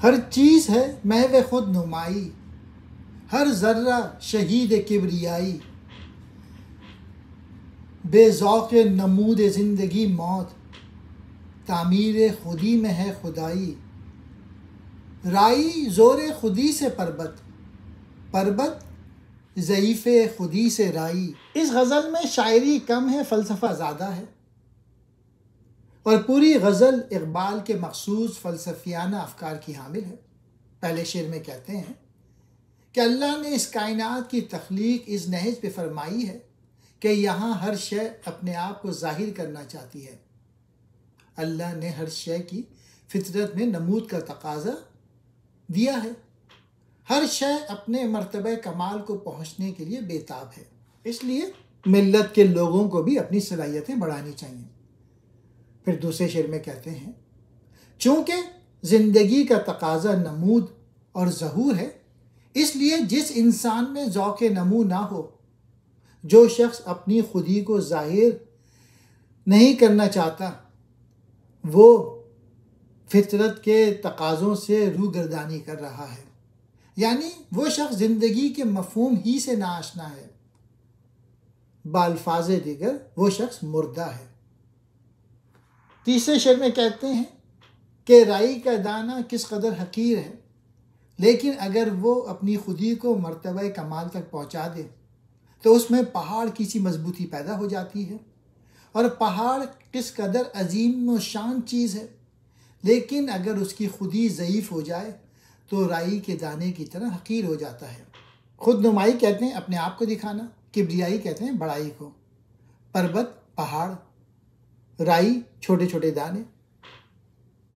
ہر چیز ہے محو خود نمائی، ہر ذرہ شہید کبریائی، بے ذوق نمود زندگی موت، تعمیر خودی میں ہے خدائی، رائی زور خودی سے پربت، پربت ضعیف خودی سے رائی۔ اس غزل میں شاعری کم ہے، فلسفہ زیادہ ہے، اور پوری غزل اقبال کے مخصوص فلسفیانہ افکار کی حامل ہے۔ پہلے شعر میں کہتے ہیں کہ اللہ نے اس کائنات کی تخلیق اس نہج پہ فرمائی ہے کہ یہاں ہر شے اپنے آپ کو ظاہر کرنا چاہتی ہے۔ اللہ نے ہر شے کی فطرت میں نمود کا تقاضا دیا ہے۔ ہر شے اپنے مرتبہ کمال کو پہنچنے کے لیے بے تاب ہے، اس لیے ملت کے لوگوں کو بھی اپنی صلاحیتیں بڑھانی چاہیے۔ پھر دوسرے شعر میں کہتے ہیں چونکہ زندگی کا تقاضا نمود اور ظہور ہے، اس لیے جس انسان میں ذوق نمو نہ ہو، جو شخص اپنی خودی کو ظاہر نہیں کرنا چاہتا، وہ فطرت کے تقاضوں سے روگردانی کر رہا ہے، یعنی وہ شخص زندگی کے مفہوم ہی سے ناآشنا ہے۔ بالفاظ دیگر وہ شخص مردہ ہے۔ تیسرے شعر میں کہتے ہیں کہ رائی کا دانہ کس قدر حقیر ہے، لیکن اگر وہ اپنی خودی کو مرتبہ کمال تک پہنچا دے تو اس میں پہاڑ کی سی مضبوطی پیدا ہو جاتی ہے۔ اور پہاڑ کس قدر عظیم و شان چیز ہے، لیکن اگر اس کی خودی ضعیف ہو جائے تو رائی کے دانے کی طرح حقیر ہو جاتا ہے۔ خود نمائی کہتے ہیں اپنے آپ کو دکھانا، کبریائی کہتے ہیں بڑائی کو، پربت پہاڑ، رائی چھوٹے چھوٹے دانے،